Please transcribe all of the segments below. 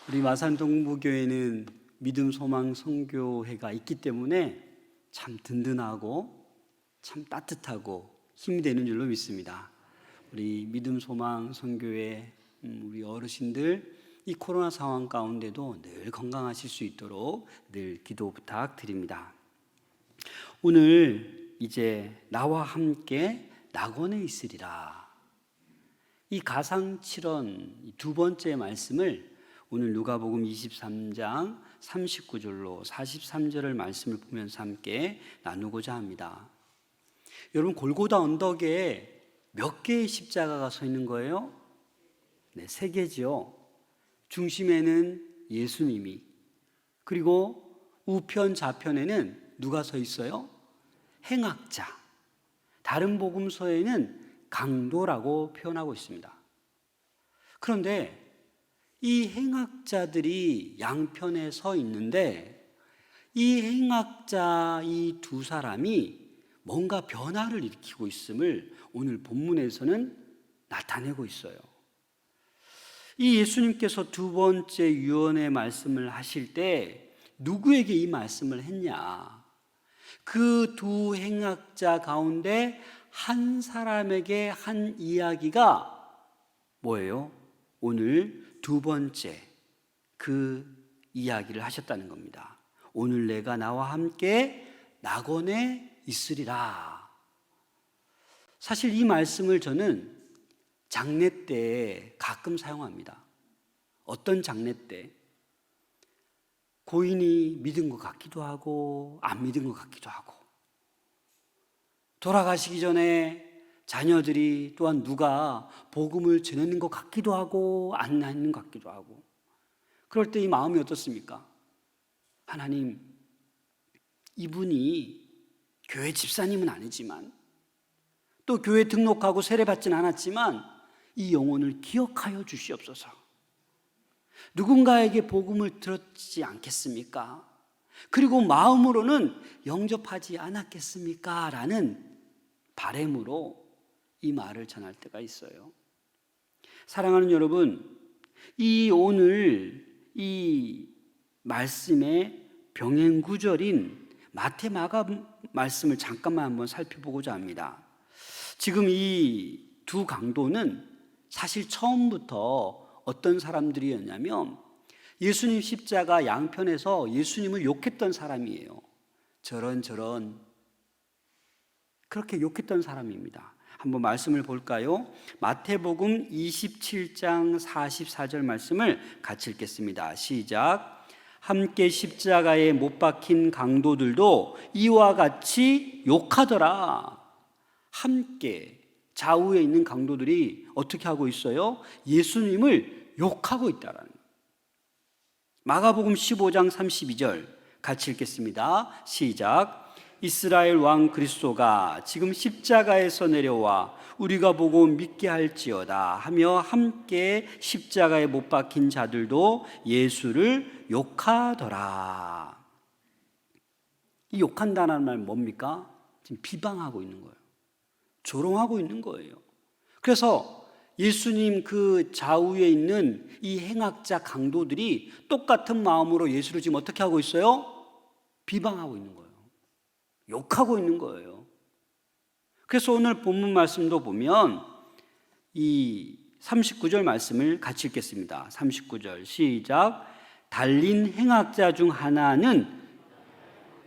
우리 마산 동부교회는 믿음 소망 선교회가 있기 때문에 참 든든하고 참 따뜻하고 힘이 되는 줄로 믿습니다. 우리 믿음 소망 선교회 우리 어르신들 이 코로나 상황 가운데도 늘 건강하실 수 있도록 늘 기도 부탁드립니다. 오늘 이제 나와 함께 낙원에 있으리라, 이 가상칠언 두 번째 말씀을 오늘 누가복음 23장 39절로 43절을 말씀을 보면서 함께 나누고자 합니다. 여러분, 골고다 언덕에 몇 개의 십자가가 서 있는 거예요? 네, 3개지요. 중심에는 예수님이, 그리고 우편 좌편에는 누가 서 있어요? 행악자. 다른 복음서에는 강도라고 표현하고 있습니다. 그런데 이 행악자들이 양편에 서 있는데 이 행악자 이 두 사람이 뭔가 변화를 일으키고 있음을 오늘 본문에서는 나타내고 있어요. 이 예수님께서 두 번째 유언의 말씀을 하실 때 누구에게 이 말씀을 했냐? 그 두 행악자 가운데 한 사람에게 한 이야기가 뭐예요? 오늘 두 번째 그 이야기를 하셨다는 겁니다. 오늘 내가 나와 함께 낙원에 있으리라. 사실 이 말씀을 저는 장례 때 가끔 사용합니다. 어떤 장례 때? 고인이 믿은 것 같기도 하고 안 믿은 것 같기도 하고, 돌아가시기 전에 자녀들이 또한 누가 복음을 전하는 것 같기도 하고 안 하는 것 같기도 하고, 그럴 때 이 마음이 어떻습니까? 하나님, 이분이 교회 집사님은 아니지만 또 교회 등록하고 세례받지는 않았지만 이 영혼을 기억하여 주시옵소서. 누군가에게 복음을 들었지 않겠습니까? 그리고 마음으로는 영접하지 않았겠습니까? 라는 바람으로 이 말을 전할 때가 있어요. 사랑하는 여러분, 이 오늘 이 말씀의 병행 구절인 마태 마가 말씀을 잠깐만 한번 살펴보고자 합니다. 지금 이 두 강도는 사실 처음부터 어떤 사람들이었냐면 예수님 십자가 양편에서 예수님을 욕했던 사람이에요. 저런 그렇게 욕했던 사람입니다. 한번 말씀을 볼까요? 마태복음 27장 44절 말씀을 같이 읽겠습니다. 시작. 함께 십자가에 못 박힌 강도들도 이와 같이 욕하더라. 함께 좌우에 있는 강도들이 어떻게 하고 있어요? 예수님을 욕하고 있다라는 거예요. 마가복음 15장 32절 같이 읽겠습니다. 시작. 이스라엘 왕 그리스도가 지금 십자가에서 내려와 우리가 보고 믿게 할지어다 하며 함께 십자가에 못 박힌 자들도 예수를 욕하더라. 이 욕한다는 말 뭡니까? 지금 비방하고 있는 거예요. 조롱하고 있는 거예요. 그래서 예수님 그 좌우에 있는 이 행악자 강도들이 똑같은 마음으로 예수를 지금 어떻게 하고 있어요? 비방하고 있는 거예요. 욕하고 있는 거예요. 그래서 오늘 본문 말씀도 보면 이 39절 말씀을 같이 읽겠습니다. 39절 시작. 달린 행악자 중 하나는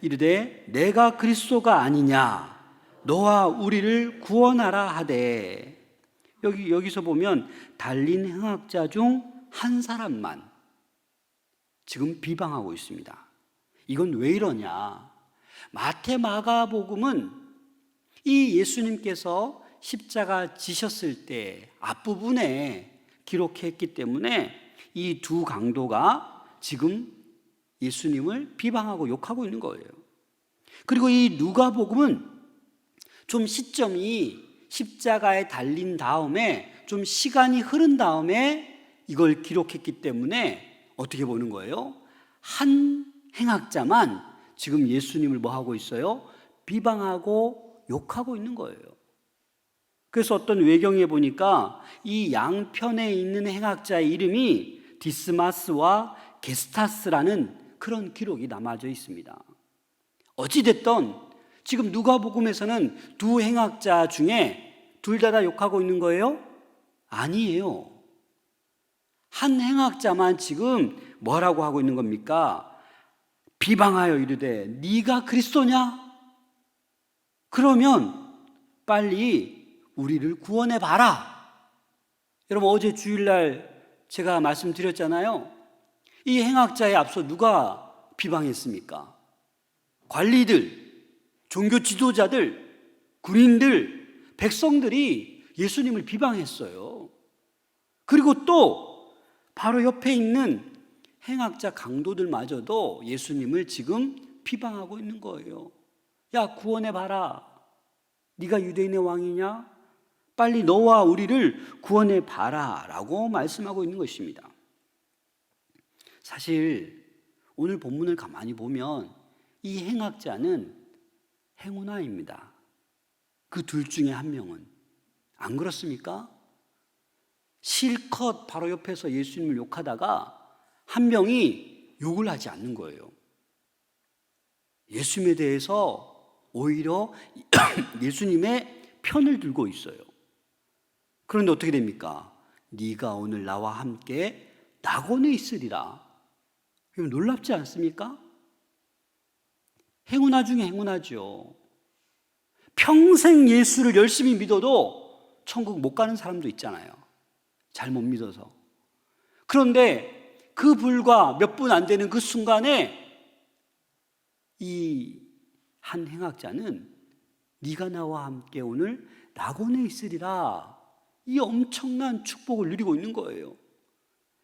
이르되 내가 그리스도가 아니냐, 너와 우리를 구원하라 하되. 여기서 보면 달린 행악자 중 한 사람만 지금 비방하고 있습니다. 이건 왜 이러냐? 마태 마가복음은 이 예수님께서 십자가 지셨을 때 앞부분에 기록했기 때문에 이 두 강도가 지금 예수님을 비방하고 욕하고 있는 거예요. 그리고 이 누가복음은 좀 시점이 십자가에 달린 다음에 좀 시간이 흐른 다음에 이걸 기록했기 때문에 어떻게 보는 거예요? 한 행악자만 지금 예수님을 뭐 하고 있어요? 비방하고 욕하고 있는 거예요. 그래서 어떤 외경에 보니까 이 양편에 있는 행악자의 이름이 디스마스와 게스타스라는 그런 기록이 남아져 있습니다. 어찌됐든 지금 누가복음에서는 두 행악자 중에 둘 다 욕하고 있는 거예요? 아니에요. 한 행악자만 지금 뭐라고 하고 있는 겁니까? 비방하여 이르되 네가 그리스도냐? 그러면 빨리 우리를 구원해 봐라. 여러분, 어제 주일날 제가 말씀드렸잖아요. 이 행악자에 앞서 누가 비방했습니까? 관리들, 종교 지도자들, 군인들, 백성들이 예수님을 비방했어요. 그리고 또 바로 옆에 있는 행악자 강도들마저도 예수님을 지금 비방하고 있는 거예요. 야, 구원해 봐라. 네가 유대인의 왕이냐? 빨리 너와 우리를 구원해 봐라 라고 말씀하고 있는 것입니다. 사실 오늘 본문을 가만히 보면 이 행악자는 행운아입니다. 그 둘 중에 한 명은. 안 그렇습니까? 실컷 바로 옆에서 예수님을 욕하다가 한 명이 욕을 하지 않는 거예요. 예수님에 대해서 오히려 예수님의 편을 들고 있어요. 그런데 어떻게 됩니까? 네가 오늘 나와 함께 낙원에 있으리라. 놀랍지 않습니까? 행운아 중에 행운아죠. 평생 예수를 열심히 믿어도 천국 못 가는 사람도 있잖아요. 잘못 믿어서. 그런데 그 불과 몇 분 안 되는 그 순간에 이 한 행악자는 네가 나와 함께 오늘 낙원에 있으리라. 이 엄청난 축복을 누리고 있는 거예요.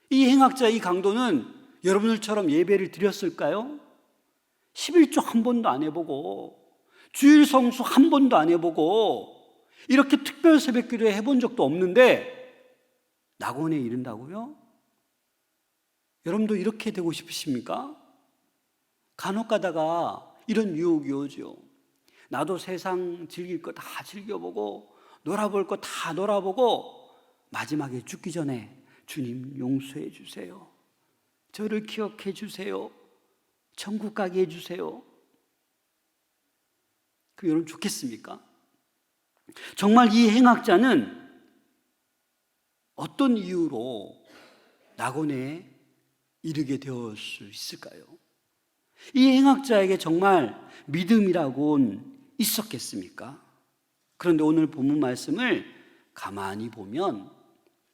이 행악자, 이 강도는 여러분들처럼 예배를 드렸을까요? 11조 한 번도 안 해보고 주일 성수 한 번도 안 해보고 이렇게 특별 새벽기도 해본 적도 없는데 낙원에 이른다고요? 여러분도 이렇게 되고 싶으십니까? 간혹 가다가 이런 유혹이 오죠. 나도 세상 즐길 거 다 즐겨보고 놀아볼 거 다 놀아보고 마지막에 죽기 전에 주님 용서해 주세요. 저를 기억해 주세요. 천국 가게 해 주세요. 그 여러분 좋겠습니까? 정말 이 행악자는 어떤 이유로 낙원에 이르게 되었을 수 있을까요? 이 행악자에게 정말 믿음이라고는 있었겠습니까? 그런데 오늘 본문 말씀을 가만히 보면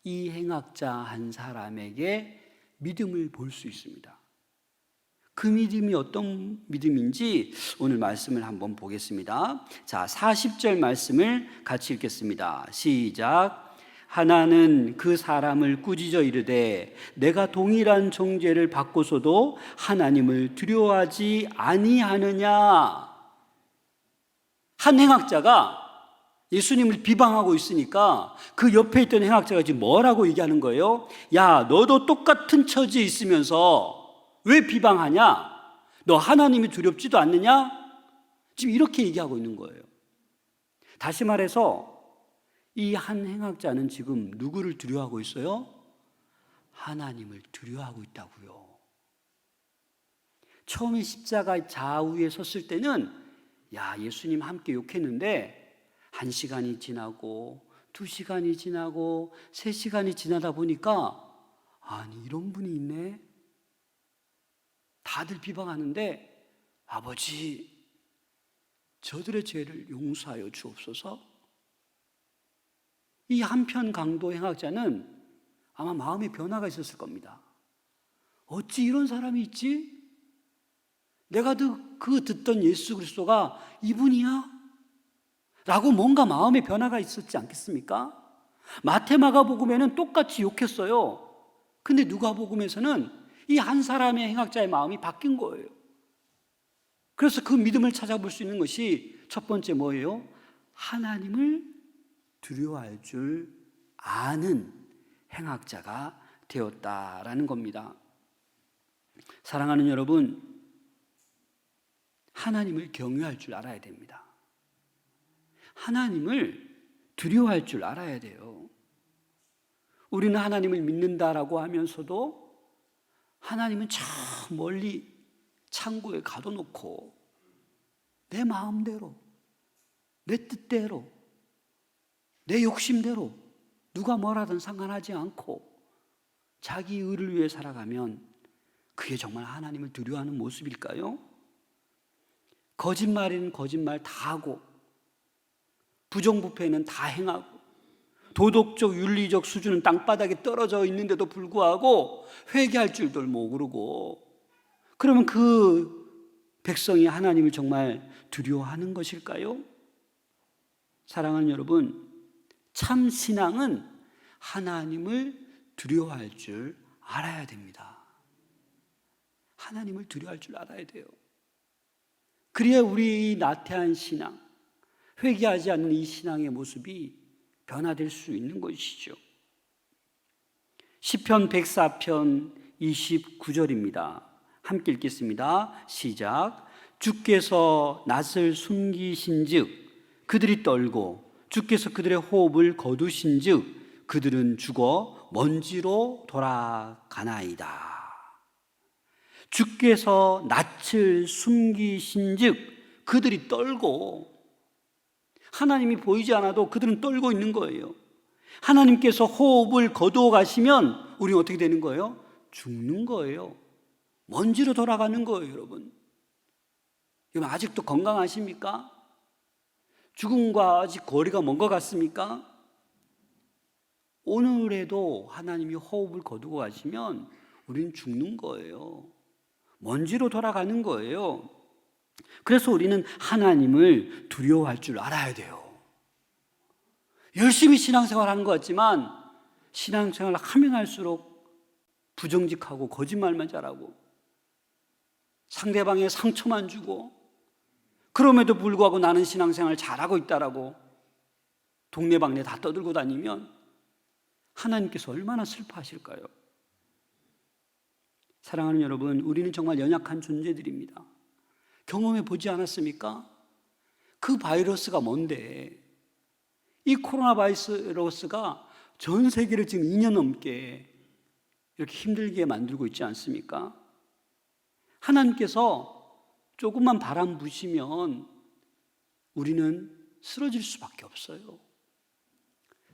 이 행악자 한 사람에게 믿음을 볼 수 있습니다. 그 믿음이 어떤 믿음인지 오늘 말씀을 한번 보겠습니다. 자, 40절 말씀을 같이 읽겠습니다. 시작. 하나는 그 사람을 꾸짖어 이르되 내가 동일한 정죄를 받고서도 하나님을 두려워하지 아니하느냐. 한 행악자가 예수님을 비방하고 있으니까 그 옆에 있던 행악자가 지금 뭐라고 얘기하는 거예요? 야, 너도 똑같은 처지에 있으면서 왜 비방하냐? 너 하나님이 두렵지도 않느냐? 지금 이렇게 얘기하고 있는 거예요. 다시 말해서 이 한 행악자는 지금 누구를 두려워하고 있어요? 하나님을 두려워하고 있다고요. 처음에 십자가 좌우에 섰을 때는 야, 예수님 함께 욕했는데 1시간이 지나고 2시간이 지나고 3시간이 지나다 보니까 아니 이런 분이 있네. 다들 비방하는데 아버지 저들의 죄를 용서하여 주옵소서. 이 한편 강도 행악자는 아마 마음의 변화가 있었을 겁니다. 어찌 이런 사람이 있지? 내가 듣던 예수 그리스도가 이분이야? 라고 뭔가 마음의 변화가 있었지 않겠습니까? 마태 마가복음에는 똑같이 욕했어요. 근데 누가복음에서는 이 한 사람의 행악자의 마음이 바뀐 거예요. 그래서 그 믿음을 찾아볼 수 있는 것이 첫 번째 뭐예요? 하나님을 두려워할 줄 아는 행악자가 되었다라는 겁니다. 사랑하는 여러분, 하나님을 경외할 줄 알아야 됩니다. 하나님을 두려워할 줄 알아야 돼요. 우리는 하나님을 믿는다라고 하면서도 하나님은 저 멀리 창고에 가둬놓고 내 마음대로, 내 뜻대로, 내 욕심대로 누가 뭐라든 상관하지 않고 자기 의를 위해 살아가면 그게 정말 하나님을 두려워하는 모습일까요? 거짓말에는 거짓말 다 하고 부정부패는 다 행하고 도덕적 윤리적 수준은 땅바닥에 떨어져 있는데도 불구하고 회개할 줄도 모르고, 그러면 그 백성이 하나님을 정말 두려워하는 것일까요? 사랑하는 여러분, 참 신앙은 하나님을 두려워할 줄 알아야 됩니다. 하나님을 두려워할 줄 알아야 돼요. 그래야 우리 나태한 신앙, 회개하지 않는 이 신앙의 모습이 변화될 수 있는 것이죠. 시편 104편 29절입니다. 함께 읽겠습니다. 시작. 주께서 낯을 숨기신즉 그들이 떨고 주께서 그들의 호흡을 거두신즉 그들은 죽어 먼지로 돌아가나이다. 주께서 낯을 숨기신즉 그들이 떨고, 하나님이 보이지 않아도 그들은 떨고 있는 거예요. 하나님께서 호흡을 거두어 가시면 우리는 어떻게 되는 거예요? 죽는 거예요. 먼지로 돌아가는 거예요, 여러분. 여러분 아직도 건강하십니까? 죽음과 아직 거리가 먼 것 같습니까? 오늘에도 하나님이 호흡을 거두고 가시면 우리는 죽는 거예요. 먼지로 돌아가는 거예요. 그래서 우리는 하나님을 두려워할 줄 알아야 돼요. 열심히 신앙생활하는 것 같지만 신앙생활을 하면 할수록 부정직하고 거짓말만 잘하고 상대방의 상처만 주고, 그럼에도 불구하고 나는 신앙생활 잘하고 있다라고 동네방네 다 떠들고 다니면 하나님께서 얼마나 슬퍼하실까요? 사랑하는 여러분, 우리는 정말 연약한 존재들입니다. 경험해 보지 않았습니까? 그 바이러스가 뭔데? 이 코로나 바이러스가 전 세계를 지금 2년 넘게 이렇게 힘들게 만들고 있지 않습니까? 하나님께서 조금만 바람 부시면 우리는 쓰러질 수밖에 없어요.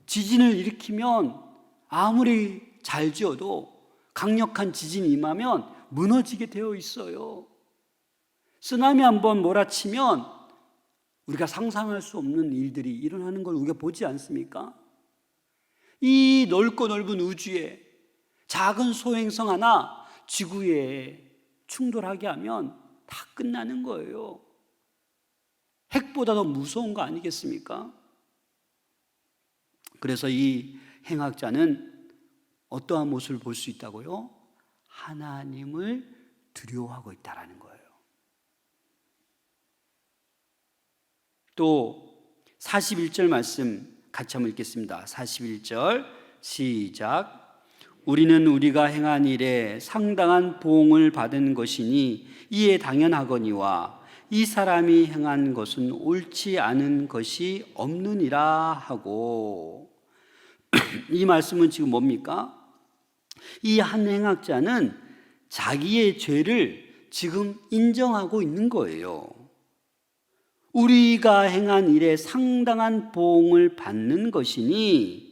지진을 일으키면 아무리 잘 지어도 강력한 지진이 임하면 무너지게 되어 있어요. 쓰나미 한번 몰아치면 우리가 상상할 수 없는 일들이 일어나는 걸 우리가 보지 않습니까? 이 넓고 넓은 우주에 작은 소행성 하나 지구에 충돌하게 하면 다 끝나는 거예요. 핵보다 더 무서운 거 아니겠습니까? 그래서 이 행악자는 어떠한 모습을 볼 수 있다고요? 하나님을 두려워하고 있다라는 거예요. 또 41절 말씀 같이 한번 읽겠습니다. 41절 시작. 우리는 우리가 행한 일에 상당한 보응을 받은 것이니 이에 당연하거니와 이 사람이 행한 것은 옳지 않은 것이 없느니라 하고, 이 말씀은 지금 뭡니까? 이 한 행악자는 자기의 죄를 지금 인정하고 있는 거예요. 우리가 행한 일에 상당한 보응을 받는 것이니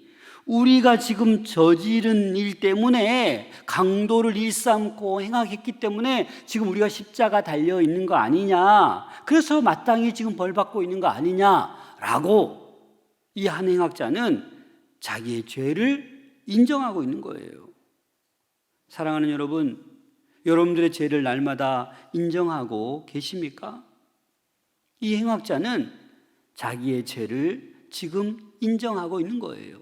우리가 지금 저지른 일 때문에 강도를 일삼고 행악했기 때문에 지금 우리가 십자가 달려 있는 거 아니냐, 그래서 마땅히 지금 벌 받고 있는 거 아니냐라고 이 한 행악자는 자기의 죄를 인정하고 있는 거예요. 사랑하는 여러분, 여러분들의 죄를 날마다 인정하고 계십니까? 이 행악자는 자기의 죄를 지금 인정하고 있는 거예요.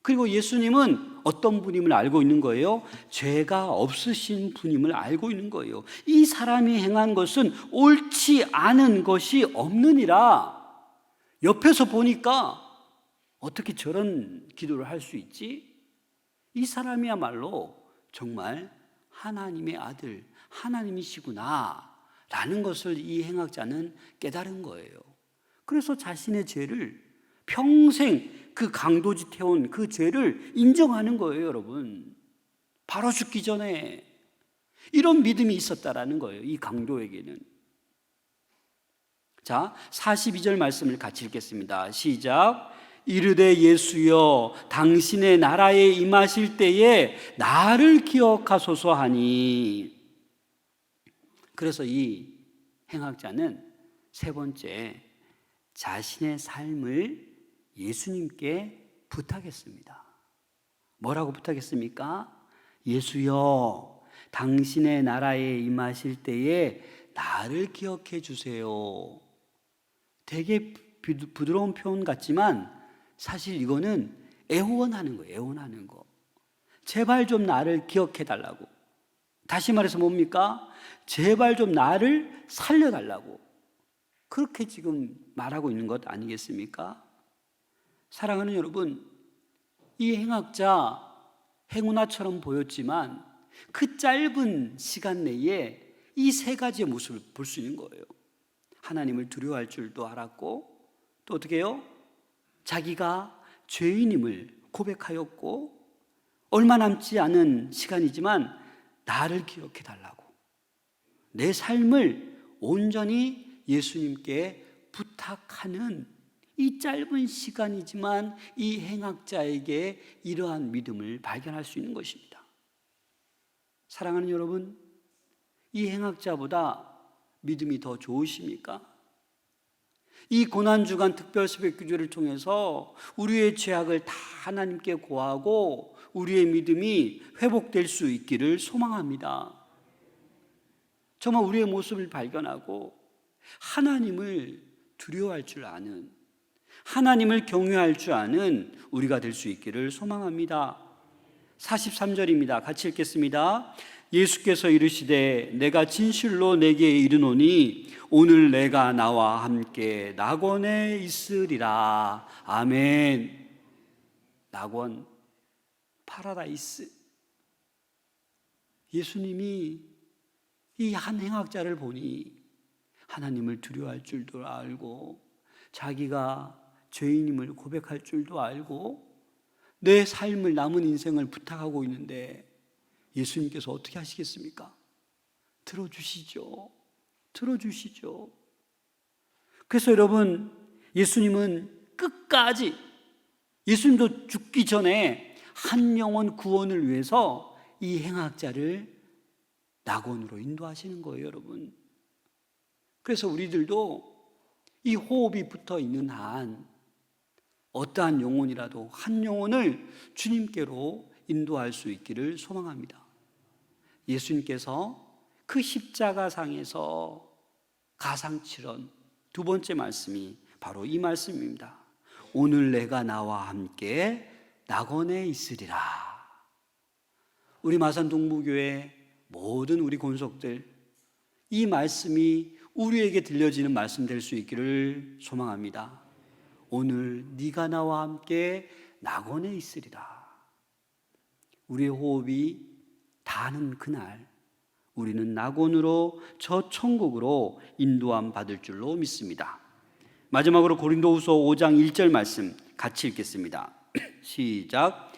그리고 예수님은 어떤 분임을 알고 있는 거예요? 죄가 없으신 분임을 알고 있는 거예요. 이 사람이 행한 것은 옳지 않은 것이 없느니라. 옆에서 보니까 어떻게 저런 기도를 할 수 있지? 이 사람이야말로 정말 하나님의 아들, 하나님이시구나 라는 것을 이 행악자는 깨달은 거예요. 그래서 자신의 죄를 평생 그 강도짓 해온 그 죄를 인정하는 거예요, 여러분. 바로 죽기 전에 이런 믿음이 있었다라는 거예요. 이 강도에게는. 자, 42절 말씀을 같이 읽겠습니다. 시작. 이르되 예수여 당신의 나라에 임하실 때에 나를 기억하소서 하니. 그래서 이 행악자는 세 번째, 자신의 삶을 예수님께 부탁했습니다. 뭐라고 부탁했습니까? 예수여 당신의 나라에 임하실 때에 나를 기억해 주세요. 되게 부드러운 표현 같지만 사실 이거는 애원하는 거예요. 애원하는 거. 제발 좀 나를 기억해 달라고. 다시 말해서 뭡니까? 제발 좀 나를 살려달라고. 그렇게 지금 말하고 있는 것 아니겠습니까? 사랑하는 여러분, 이 행악자 행운아처럼 보였지만 그 짧은 시간 내에 이 세 가지의 모습을 볼 수 있는 거예요. 하나님을 두려워할 줄도 알았고, 또 어떻게 해요? 자기가 죄인임을 고백하였고, 얼마 남지 않은 시간이지만 나를 기억해 달라고, 내 삶을 온전히 예수님께 부탁하는 이 짧은 시간이지만 이 행악자에게 이러한 믿음을 발견할 수 있는 것입니다. 사랑하는 여러분, 이 행악자보다 믿음이 더 좋으십니까? 이 고난주간 특별새벽기도를 통해서 우리의 죄악을 다 하나님께 고하고 우리의 믿음이 회복될 수 있기를 소망합니다. 정말 우리의 모습을 발견하고 하나님을 두려워할 줄 아는, 하나님을 경외할 줄 아는 우리가 될 수 있기를 소망합니다. 43절입니다. 같이 읽겠습니다. 예수께서 이르시되 내가 진실로 내게 이르노니 오늘 내가 나와 함께 낙원에 있으리라. 아멘. 낙원, 파라다이스. 예수님이 이 한 행악자를 보니 하나님을 두려워할 줄도 알고 자기가 죄인임을 고백할 줄도 알고 내 삶을, 남은 인생을 부탁하고 있는데 예수님께서 어떻게 하시겠습니까? 들어주시죠. 들어주시죠. 그래서 여러분, 예수님은 끝까지, 예수님도 죽기 전에 한 영혼 구원을 위해서 이 행악자를 낙원으로 인도하시는 거예요, 여러분. 그래서 우리들도 이 호흡이 붙어 있는 한 어떠한 영혼이라도 한 영혼을 주님께로 인도할 수 있기를 소망합니다. 예수님께서 그 십자가상에서 가상치른 두 번째 말씀이 바로 이 말씀입니다. 오늘 내가 나와 함께 낙원에 있으리라. 우리 마산동부교회 모든 우리 권속들, 이 말씀이 우리에게 들려지는 말씀 될 수 있기를 소망합니다. 오늘 네가 나와 함께 낙원에 있으리라. 우리의 호흡이 닿는 그날 우리는 낙원으로, 저 천국으로 인도함 받을 줄로 믿습니다. 마지막으로 고린도후서 5장 1절 말씀 같이 읽겠습니다. 시작.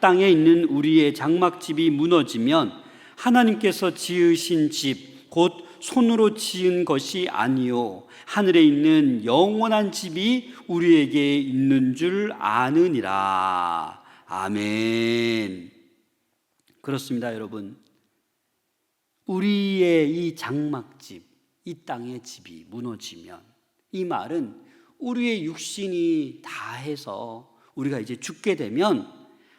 땅에 있는 우리의 장막집이 무너지면 하나님께서 지으신 집, 곧 손으로 지은 것이 아니요 하늘에 있는 영원한 집이 우리에게 있는 줄 아느니라. 아멘. 그렇습니다, 여러분. 우리의 이 장막집, 이 땅의 집이 무너지면, 이 말은 우리의 육신이 다 해서 우리가 이제 죽게 되면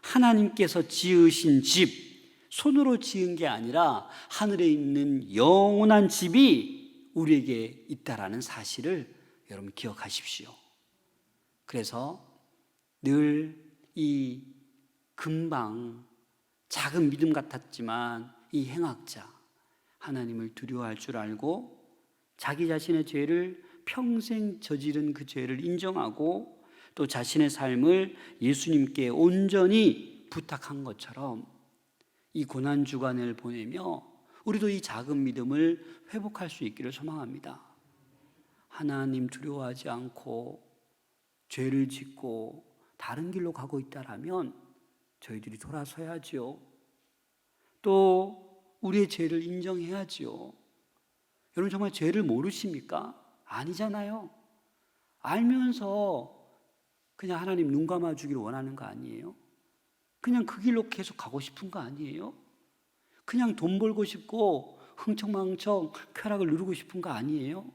하나님께서 지으신 집, 손으로 지은 게 아니라 하늘에 있는 영원한 집이 우리에게 있다라는 사실을 여러분 기억하십시오. 그래서 늘 이 금방 작은 믿음 같았지만 이 행악자, 하나님을 두려워할 줄 알고 자기 자신의 죄를 평생 저지른 그 죄를 인정하고 또 자신의 삶을 예수님께 온전히 부탁한 것처럼 이 고난주간을 보내며 우리도 이 작은 믿음을 회복할 수 있기를 소망합니다. 하나님 두려워하지 않고 죄를 짓고 다른 길로 가고 있다라면 저희들이 돌아서야지요. 또 우리의 죄를 인정해야지요. 여러분 정말 죄를 모르십니까? 아니잖아요. 알면서 그냥 하나님 눈 감아주기를 원하는 거 아니에요? 그냥 그 길로 계속 가고 싶은 거 아니에요? 그냥 돈 벌고 싶고 흥청망청 쾌락을 누리고 싶은 거 아니에요?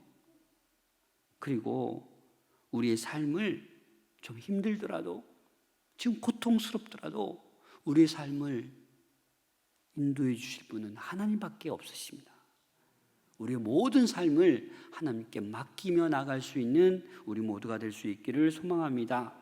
그리고 우리의 삶을 좀 힘들더라도, 지금 고통스럽더라도 우리의 삶을 인도해 주실 분은 하나님밖에 없으십니다. 우리의 모든 삶을 하나님께 맡기며 나갈 수 있는 우리 모두가 될 수 있기를 소망합니다.